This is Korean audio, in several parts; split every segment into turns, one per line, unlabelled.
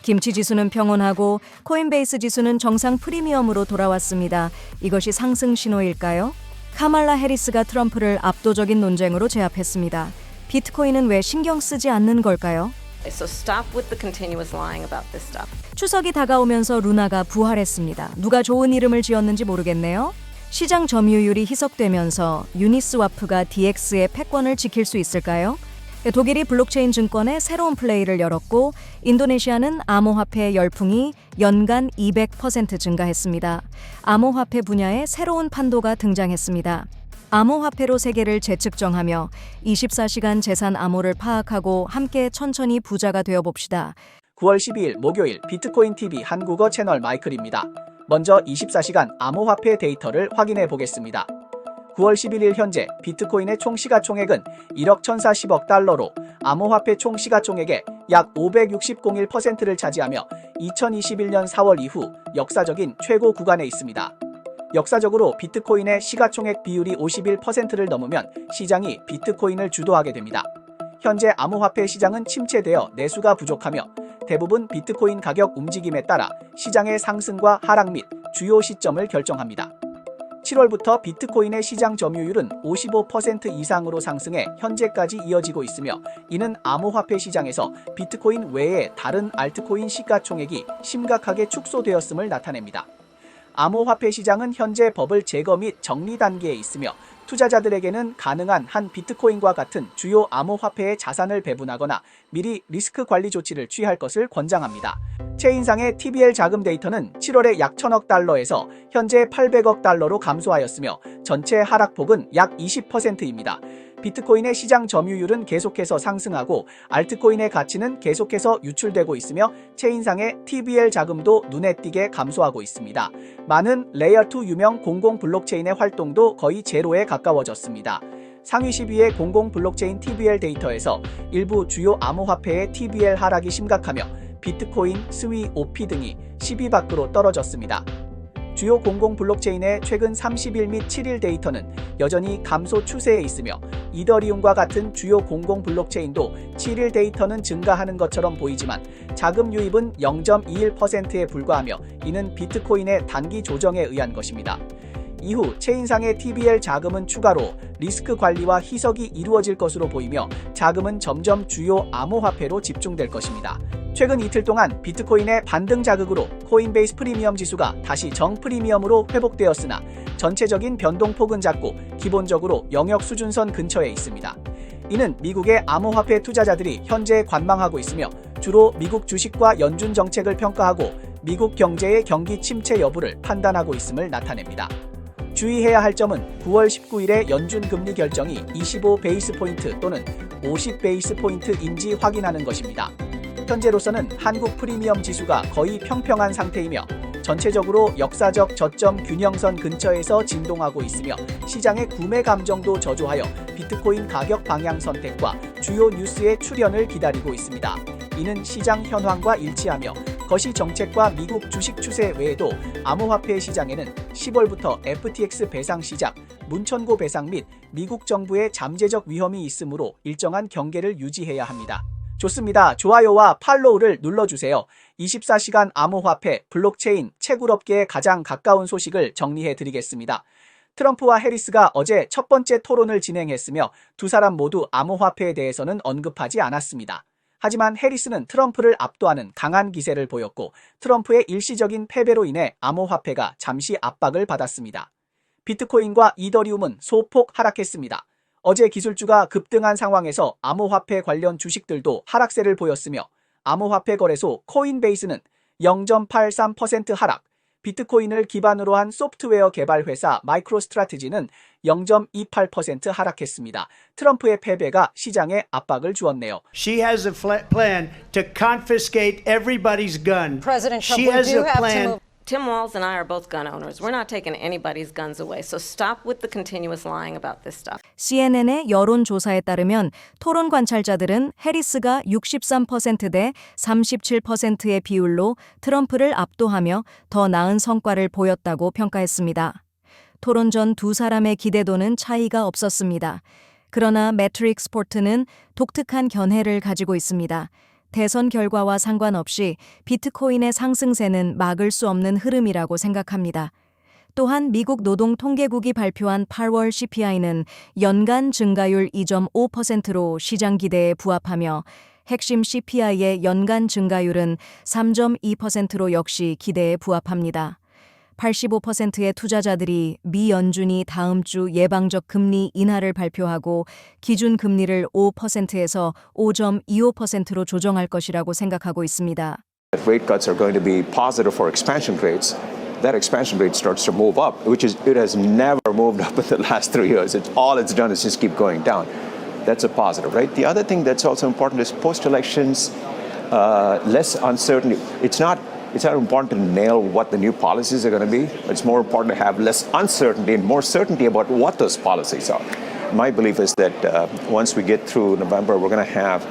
김치 지수는 평온하고 코인베이스 지수는 정상 프리미엄으로 돌아왔습니다. 이것이 상승 신호일까요? 카말라 해리스가 트럼프를 압도적인 논쟁으로 제압했습니다. 비트코인은 왜 신경 쓰지 않는 걸까요?
So stop with the continuous lying about this stuff.
추석이 다가오면서 루나가 부활했습니다. 누가 좋은 이름을 지었는지 모르겠네요. 시장 점유율이 희석되면서 유니스와프가 DX의 패권을 지킬 수 있을까요? 독일이 블록체인 증권에 새로운 플레이를 열었고 인도네시아는 암호화폐 열풍이 연간 200% 증가했습니다. 암호화폐 분야에 새로운 판도가 등장했습니다. 암호화폐로 세계를 재측정하며 24시간 재산 암호를 파악하고 함께 천천히 부자가 되어봅시다.
9월 12일 목요일 비트코인 TV 한국어 채널 마이클입니다. 먼저 24시간 암호화폐 데이터를 확인해 보겠습니다. 9월 11일 현재 비트코인의 총 시가총액은 1억 1,040억 달러로 암호화폐 총 시가총액의 약 560.01%를 차지하며 2021년 4월 이후 역사적인 최고 구간에 있습니다. 역사적으로 비트코인의 시가총액 비율이 51%를 넘으면 시장이 비트코인을 주도하게 됩니다. 현재 암호화폐 시장은 침체되어 내수가 부족하며 대부분 비트코인 가격 움직임에 따라 시장의 상승과 하락 및 주요 시점을 결정합니다. 7월부터 비트코인의 시장 점유율은 55% 이상으로 상승해 현재까지 이어지고 있으며 이는 암호화폐 시장에서 비트코인 외의 다른 알트코인 시가총액이 심각하게 축소되었음을 나타냅니다. 암호화폐 시장은 현재 버블 제거 및 정리 단계에 있으며 투자자들에게는 가능한 한 비트코인과 같은 주요 암호화폐의 자산을 배분하거나 미리 리스크 관리 조치를 취할 것을 권장합니다. 체인상의 TBL 자금 데이터는 7월에 약 1,000억 달러에서 현재 800억 달러로 감소하였으며 전체 하락폭은 약 20%입니다. 비트코인의 시장 점유율은 계속해서 상승하고 알트코인의 가치는 계속해서 유출되고 있으며 체인상의 TBL 자금도 눈에 띄게 감소하고 있습니다. 많은 레이어2 유명 공공 블록체인의 활동도 거의 제로에 가까워졌습니다. 상위 10위의 공공 블록체인 TBL 데이터에서 일부 주요 암호화폐의 TBL 하락이 심각하며 비트코인, 스위, 오피 등이 10위 밖으로 떨어졌습니다. 주요 공공 블록체인의 최근 30일 및 7일 데이터는 여전히 감소 추세에 있으며 이더리움과 같은 주요 공공 블록체인도 7일 데이터는 증가하는 것처럼 보이지만 자금 유입은 0.21%에 불과하며 이는 비트코인의 단기 조정에 의한 것입니다. 이후 체인상의 TBL 자금은 추가로 리스크 관리와 희석이 이루어질 것으로 보이며 자금은 점점 주요 암호화폐로 집중될 것입니다. 최근 이틀 동안 비트코인의 반등 자극으로 코인베이스 프리미엄 지수가 다시 정프리미엄으로 회복되었으나 전체적인 변동폭은 작고 기본적으로 영역 수준선 근처에 있습니다. 이는 미국의 암호화폐 투자자들이 현재 관망하고 있으며 주로 미국 주식과 연준 정책을 평가하고 미국 경제의 경기 침체 여부를 판단하고 있음을 나타냅니다. 주의해야 할 점은 9월 19일에 연준 금리 결정이 25베이스포인트 또는 50베이스포인트인지 확인하는 것입니다. 현재로서는 한국 프리미엄 지수가 거의 평평한 상태이며 전체적으로 역사적 저점 균형선 근처에서 진동하고 있으며 시장의 구매 감정도 저조하여 비트코인 가격 방향 선택과 주요 뉴스의 출현을 기다리고 있습니다. 이는 시장 현황과 일치하며 거시 정책과 미국 주식 추세 외에도 암호화폐 시장에는 10월부터 FTX 배상 시작, 문천고 배상 및 미국 정부의 잠재적 위험이 있으므로 일정한 경계를 유지해야 합니다. 좋습니다. 좋아요와 팔로우를 눌러주세요. 24시간 암호화폐, 블록체인, 채굴업계에 가장 가까운 소식을 정리해드리겠습니다. 트럼프와 해리스가 어제 첫 번째 토론을 진행했으며 두 사람 모두 암호화폐에 대해서는 언급하지 않았습니다. 하지만 해리스는 트럼프를 압도하는 강한 기세를 보였고 트럼프의 일시적인 패배로 인해 암호화폐가 잠시 압박을 받았습니다. 비트코인과 이더리움은 소폭 하락했습니다. 어제 기술주가 급등한 상황에서 암호화폐 관련 주식들도 하락세를 보였으며 암호화폐 거래소 코인베이스는 0.83% 하락, 비트코인을 기반으로 한 소프트웨어 개발 회사 마이크로스트라티지는 0.28% 하락했습니다. 트럼프의 패배가 시장에 압박을 주었네요.
She has a plan to confiscate everybody's gun.
President Trump,
She
we
has
do
a
have to
plan.
move.
Tim Walz and I are both gun owners. We're not taking anybody's guns away. So stop with the continuous lying about this stuff.
CNN의 여론조사에 따르면 토론 관찰자들은 해리스가 63%대 37%의 비율로 트럼프를 압도하며 더 나은 성과를 보였다고 평가했습니다. 토론 전 두 사람의 기대도는 차이가 없었습니다. 그러나 매트릭 스포츠는 독특한 견해를 가지고 있습니다. 대선 결과와 상관없이 비트코인의 상승세는 막을 수 없는 흐름이라고 생각합니다. 또한 미국 노동통계국이 발표한 8월 CPI는 연간 증가율 2.5%로 시장 기대에 부합하며 핵심 CPI의 연간 증가율은 3.2%로 역시 기대에 부합합니다. 85%의 투자자들이 미 연준이 다음 주 예방적 금리 인하를 발표하고 기준 금리를 5%에서 5.25%로 조정할 것이라고 생각하고 있습니다.
If rate cuts are going to be positive for expansion rates, that expansion rate starts to move up, which is it has never moved up in the last 3 years. All it's done is just keep going down. That's a positive, right? The other thing that's also important is post-elections, less uncertainty. It's not important to nail what the new policies are going to be. It's more important to have less uncertainty and more certainty about what those policies are. My belief is that once we get through November, we're going to have,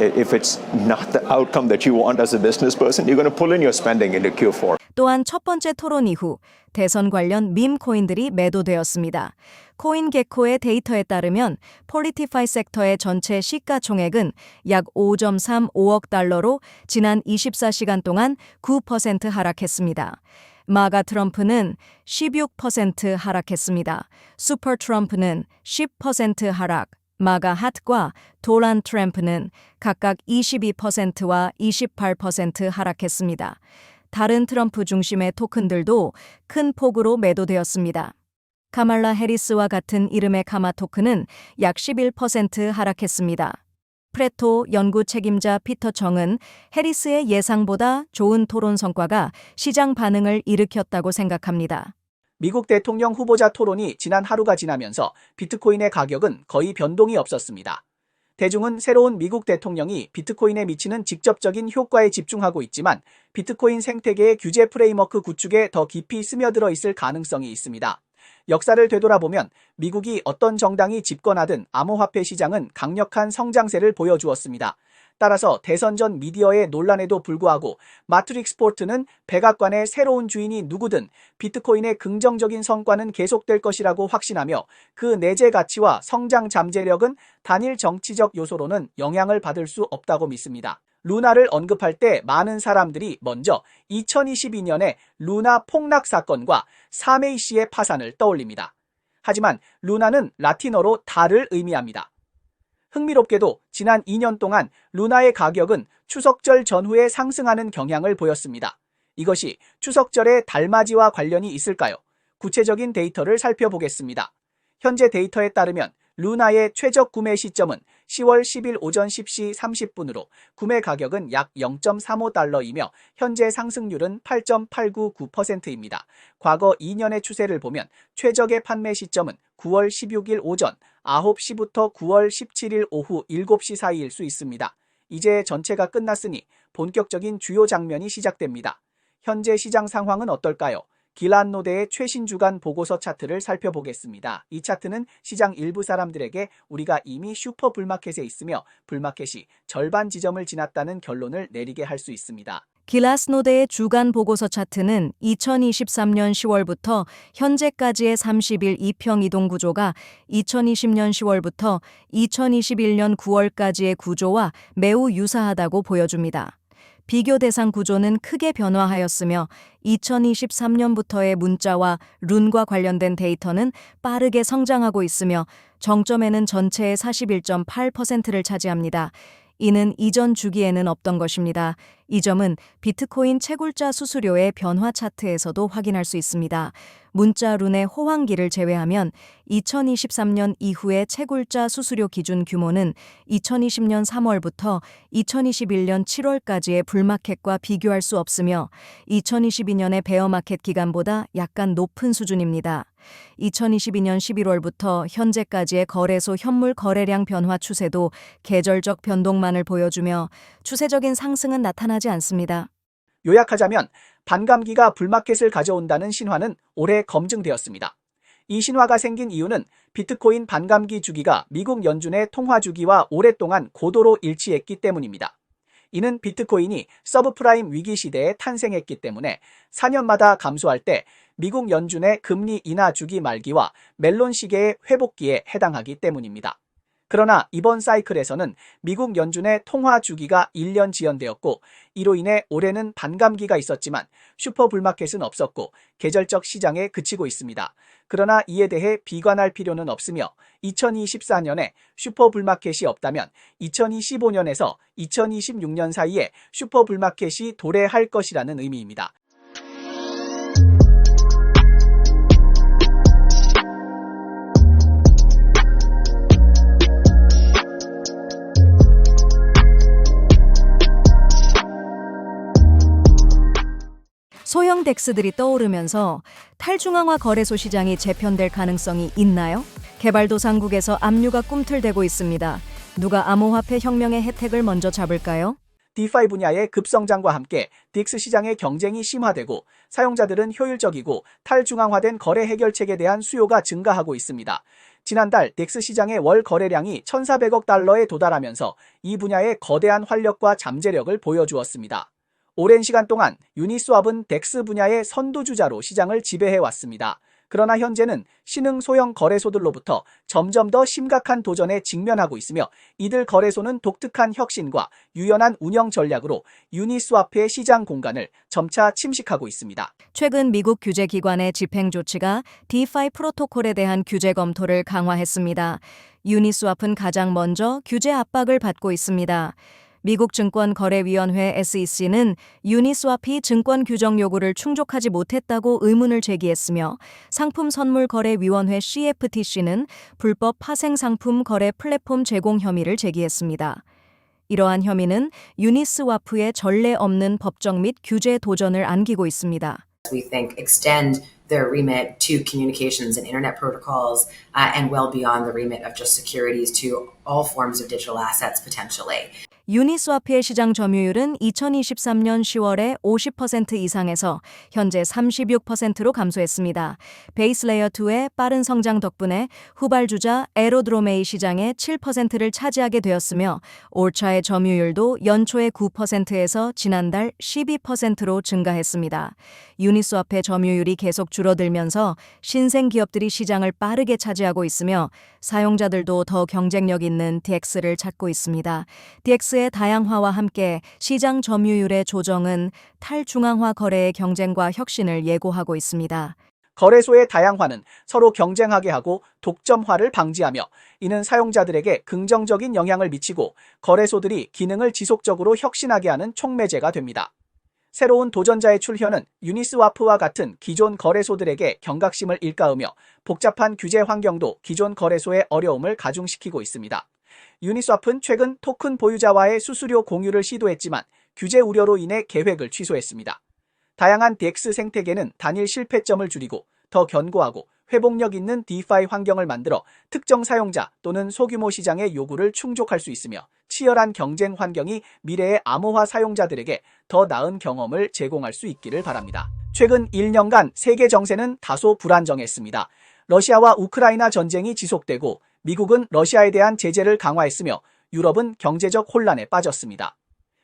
if it's not the outcome that you want as a business person, you're going to pull in your spending into Q4.
또한 첫 번째 토론 이후 대선 관련 밈 코인들이 매도되었습니다. 코인게코의 데이터에 따르면 폴리티파이 섹터의 전체 시가총액은 약 5.35억 달러로 지난 24시간 동안 9% 하락했습니다. 마가 트럼프는 16% 하락했습니다. 슈퍼 트럼프는 10% 하락, 마가 핫과 도널드 트럼프는 각각 22%와 28% 하락했습니다. 다른 트럼프 중심의 토큰들도 큰 폭으로 매도되었습니다. 카말라 해리스와 같은 이름의 카마 토큰은 약 11% 하락했습니다. 프레토 연구 책임자 피터 청은 해리스의 예상보다 좋은 토론 성과가 시장 반응을 일으켰다고 생각합니다.
미국 대통령 후보자 토론이 지난 하루가 지나면서 비트코인의 가격은 거의 변동이 없었습니다. 대중은 새로운 미국 대통령이 비트코인에 미치는 직접적인 효과에 집중하고 있지만 비트코인 생태계의 규제 프레임워크 구축에 더 깊이 스며들어 있을 가능성이 있습니다. 역사를 되돌아보면 미국이 어떤 정당이 집권하든 암호화폐 시장은 강력한 성장세를 보여주었습니다. 따라서 대선 전 미디어의 논란에도 불구하고 마트릭스 포트는 백악관의 새로운 주인이 누구든 비트코인의 긍정적인 성과는 계속될 것이라고 확신하며 그 내재 가치와 성장 잠재력은 단일 정치적 요소로는 영향을 받을 수 없다고 믿습니다. 루나를 언급할 때 많은 사람들이 먼저 2022년의 루나 폭락 사건과 사메이 씨의 파산을 떠올립니다. 하지만 루나는 라틴어로 달을 의미합니다. 흥미롭게도 지난 2년 동안 루나의 가격은 추석절 전후에 상승하는 경향을 보였습니다. 이것이 추석절의 달맞이와 관련이 있을까요? 구체적인 데이터를 살펴보겠습니다. 현재 데이터에 따르면 루나의 최적 구매 시점은 10월 10일 오전 10시 30분으로 구매 가격은 약 0.35달러이며 현재 상승률은 8.899%입니다. 과거 2년의 추세를 보면 최적의 판매 시점은 9월 16일 오전 9시부터 9월 17일 오후 7시 사이일 수 있습니다. 이제 전체가 끝났으니 본격적인 주요 장면이 시작됩니다. 현재 시장 상황은 어떨까요? 길란노드의 최신 주간 보고서 차트를 살펴보겠습니다. 이 차트는 시장 일부 사람들에게 우리가 이미 슈퍼 불마켓에 있으며 불마켓이 절반 지점을 지났다는 결론을 내리게 할 수 있습니다.
길라스노드의 주간 보고서 차트는 2023년 10월부터 현재까지의 30일 이평 이동 구조가 2020년 10월부터 2021년 9월까지의 구조와 매우 유사하다고 보여줍니다. 비교 대상 구조는 크게 변화하였으며 2023년부터의 문자와 룬과 관련된 데이터는 빠르게 성장하고 있으며 정점에는 전체의 41.8%를 차지합니다. 이는 이전 주기에는 없던 것입니다. 이 점은 비트코인 채굴자 수수료의 변화 차트에서도 확인할 수 있습니다. 문자 룬의 호황기를 제외하면 2023년 이후의 채굴자 수수료 기준 규모는 2020년 3월부터 2021년 7월까지의 불마켓과 비교할 수 없으며 2022년의 베어마켓 기간보다 약간 높은 수준입니다. 2022년 11월부터 현재까지의 거래소 현물 거래량 변화 추세도 계절적 변동만을 보여주며 추세적인 상승은 나타나지 않습니다.
요약하자면 반감기가 불마켓을 가져온다는 신화는 올해 검증되었습니다. 이 신화가 생긴 이유는 비트코인 반감기 주기가 미국 연준의 통화 주기와 오랫동안 고도로 일치했기 때문입니다. 이는 비트코인이 서브프라임 위기 시대에 탄생했기 때문에 4년마다 감소할 때 미국 연준의 금리 인하 주기 말기와 멜론 시계의 회복기에 해당하기 때문입니다. 그러나 이번 사이클에서는 미국 연준의 통화 주기가 1년 지연되었고 이로 인해 올해는 반감기가 있었지만 슈퍼불마켓은 없었고 계절적 시장에 그치고 있습니다. 그러나 이에 대해 비관할 필요는 없으며 2024년에 슈퍼불마켓이 없다면 2025년에서 2026년 사이에 슈퍼불마켓이 도래할 것이라는 의미입니다.
소형 덱스들이 떠오르면서 탈중앙화 거래소 시장이 재편될 가능성이 있나요? 개발도상국에서 압류가 꿈틀대고 있습니다. 누가 암호화폐 혁명의 혜택을 먼저 잡을까요?
디파이 분야의 급성장과 함께 덱스 시장의 경쟁이 심화되고 사용자들은 효율적이고 탈중앙화된 거래 해결책에 대한 수요가 증가하고 있습니다. 지난달 덱스 시장의 월 거래량이 1,400억 달러에 도달하면서 이 분야의 거대한 활력과 잠재력을 보여주었습니다. 오랜 시간 동안 유니스왑은 덱스 분야의 선두주자로 시장을 지배해왔습니다. 그러나 현재는 신흥 소형 거래소들로부터 점점 더 심각한 도전에 직면하고 있으며 이들 거래소는 독특한 혁신과 유연한 운영 전략으로 유니스왑의 시장 공간을 점차 침식하고 있습니다.
최근 미국 규제기관의 집행 조치가 디파이 프로토콜에 대한 규제 검토를 강화했습니다. 유니스왑은 가장 먼저 규제 압박을 받고 있습니다. 미국 증권거래위원회 SEC는 유니스왑이 증권 규정 요구를 충족하지 못했다고 의문을 제기했으며 상품선물거래위원회 CFTC는 불법 파생상품 거래 플랫폼 제공 혐의를 제기했습니다. 이러한 혐의는 유니스왑의 전례 없는 법적 및 규제 도전을 안기고 있습니다.
We think extend their remit to communications and internet protocols and well beyond the remit of just securities to all forms of digital assets potentially.
유니스왑의 시장 점유율은 2023년 10월에 50% 이상에서 현재 36%로 감소했습니다. 베이스 레이어 2의 빠른 성장 덕분에 후발주자 에로드로메이 시장의 7%를 차지하게 되었으며 올차의 점유율도 연초의 9%에서 지난달 12%로 증가했습니다. 유니스왑의 점유율이 계속 줄어들면서 신생 기업들이 시장을 빠르게 차지하고 있으며 사용자들도 더 경쟁력 있는 DX를 찾고 있습니다. DX의 다양화와 함께 시장 점유율의 조정은 탈중앙화 거래의 경쟁과 혁신을 예고하고 있습니다.
거래소의 다양화는 서로 경쟁하게 하고 독점화를 방지하며 이는 사용자들에게 긍정적인 영향을 미치고 거래소들이 기능을 지속적으로 혁신하게 하는 촉매제가 됩니다. 새로운 도전자의 출현은 유니스왑와 같은 기존 거래소들에게 경각심을 일깨우며 복잡한 규제 환경도 기존 거래소의 어려움을 가중시키고 있습니다. 유니스왑은 최근 토큰 보유자와의 수수료 공유를 시도했지만 규제 우려로 인해 계획을 취소했습니다. 다양한 DX 생태계는 단일 실패점을 줄이고 더 견고하고 회복력 있는 디파이 환경을 만들어 특정 사용자 또는 소규모 시장의 요구를 충족할 수 있으며 치열한 경쟁 환경이 미래의 암호화 사용자들에게 더 나은 경험을 제공할 수 있기를 바랍니다. 최근 1년간 세계 정세는 다소 불안정했습니다. 러시아와 우크라이나 전쟁이 지속되고 미국은 러시아에 대한 제재를 강화했으며 유럽은 경제적 혼란에 빠졌습니다.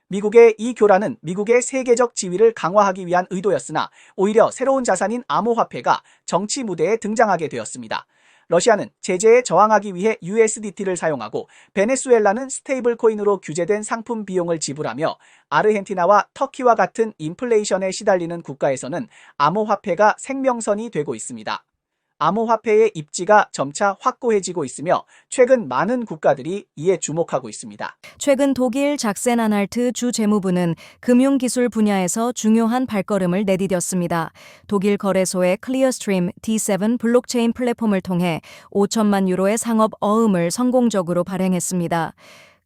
미국의 이 교란은 미국의 세계적 지위를 강화하기 위한 의도였으나 오히려 새로운 자산인 암호화폐가 정치 무대에 등장하게 되었습니다. 러시아는 제재에 저항하기 위해 USDT를 사용하고 베네수엘라는 스테이블 코인으로 규제된 상품 비용을 지불하며 아르헨티나와 터키와 같은 인플레이션에 시달리는 국가에서는 암호화폐가 생명선이 되고 있습니다. 암호화폐의 입지가 점차 확고해지고 있으며 최근 많은 국가들이 이에 주목하고 있습니다.
최근 독일 작센-안할트 주 재무부는 금융기술 분야에서 중요한 발걸음을 내디뎠습니다. 독일 거래소의 클리어스트림 D7 블록체인 플랫폼을 통해 5천만 유로의 상업 어음을 성공적으로 발행했습니다.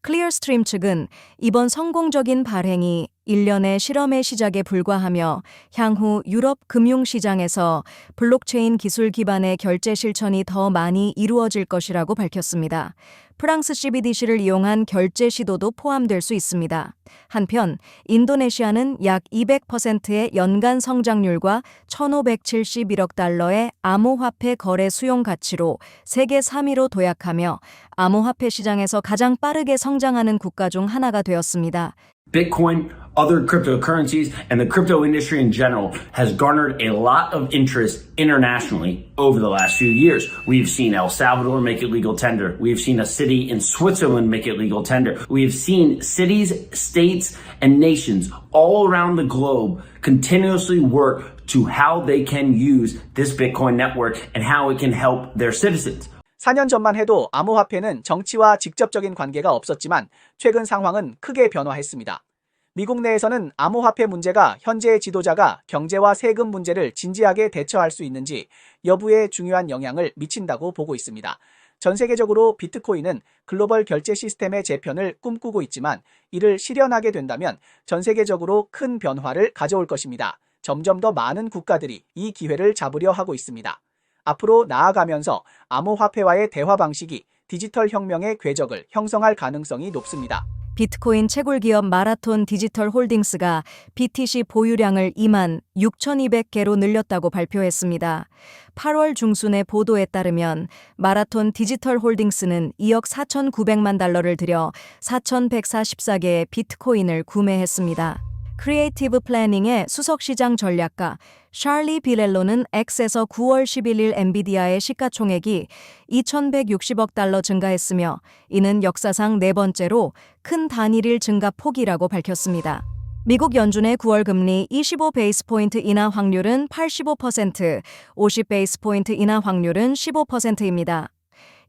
클리어스트림 측은 이번 성공적인 발행이 1년의 실험의 시작에 불과하며 향후 유럽 금융시장에서 블록체인 기술 기반의 결제 실천이 더 많이 이루어질 것이라고 밝혔습니다. 프랑스 CBDC를 이용한 결제 시도도 포함될 수 있습니다. 한편 인도네시아는 약 200%의 연간 성장률과 1,571억 달러의 암호화폐 거래 수용 가치로 세계 3위로 도약하며 암호화폐 시장에서 가장 빠르게 성장하는 국가 중 하나가 되었습니다.
Bitcoin, other cryptocurrencies, and the crypto industry in general has garnered a lot of interest internationally over the last few years. We've seen El Salvador make it legal tender. We've seen a city in Switzerland make it legal tender. We have seen cities, states, and nations all around the globe continuously work to how they can use this Bitcoin network and how it can help their citizens.
4년 전만 해도 암호화폐는 정치와 직접적인 관계가 없었지만 최근 상황은 크게 변화했습니다. 미국 내에서는 암호화폐 문제가 현재의 지도자가 경제와 세금 문제를 진지하게 대처할 수 있는지 여부에 중요한 영향을 미친다고 보고 있습니다. 전 세계적으로 비트코인은 글로벌 결제 시스템의 재편을 꿈꾸고 있지만 이를 실현하게 된다면 전 세계적으로 큰 변화를 가져올 것입니다. 점점 더 많은 국가들이 이 기회를 잡으려 하고 있습니다. 앞으로 나아가면서 암호화폐와의 대화 방식이 디지털 혁명의 궤적을 형성할 가능성이 높습니다.
비트코인 채굴 기업 마라톤 디지털 홀딩스가 BTC 보유량을 2만 6,200개로 늘렸다고 발표했습니다. 8월 중순의 보도에 따르면 마라톤 디지털 홀딩스는 2억 4,900만 달러를 들여 4,144개의 비트코인을 구매했습니다. 크리에이티브 플래닝의 수석시장 전략가 샬리 비렐로는 X에서 9월 11일 엔비디아의 시가총액이 2,160억 달러 증가했으며 이는 역사상 네 번째로 큰 단일일 증가 폭이라고 밝혔습니다. 미국 연준의 9월 금리 25베이스포인트 인하 확률은 85%, 50베이스포인트 인하 확률은 15%입니다.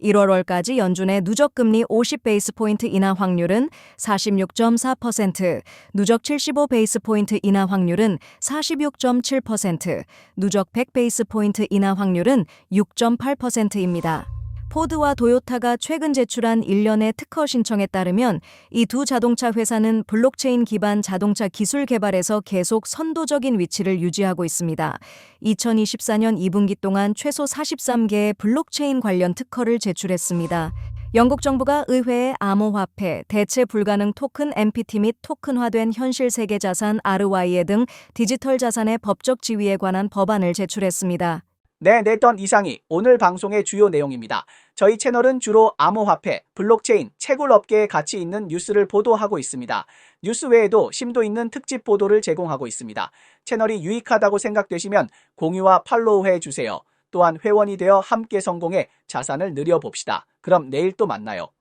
1월까지 연준의 누적금리 50베이스포인트 인하 확률은 46.4%, 누적 75베이스포인트 인하 확률은 46.7%, 누적 100베이스포인트 인하 확률은 6.8%입니다. 포드와 도요타가 최근 제출한 1년의 특허 신청에 따르면 이 두 자동차 회사는 블록체인 기반 자동차 기술 개발에서 계속 선도적인 위치를 유지하고 있습니다. 2024년 2분기 동안 최소 43개의 블록체인 관련 특허를 제출했습니다. 영국 정부가 의회에 암호화폐, 대체 불가능 토큰 MPT 및 토큰화된 현실 세계 자산 RYA 등 디지털 자산의 법적 지위에 관한 법안을 제출했습니다.
네, 냈던 이상이 오늘 방송의 주요 내용입니다. 저희 채널은 주로 암호화폐, 블록체인, 채굴 업계에 가치 있는 뉴스를 보도하고 있습니다. 뉴스 외에도 심도 있는 특집 보도를 제공하고 있습니다. 채널이 유익하다고 생각되시면 공유와 팔로우 해주세요. 또한 회원이 되어 함께 성공해 자산을 늘려봅시다. 그럼 내일 또 만나요.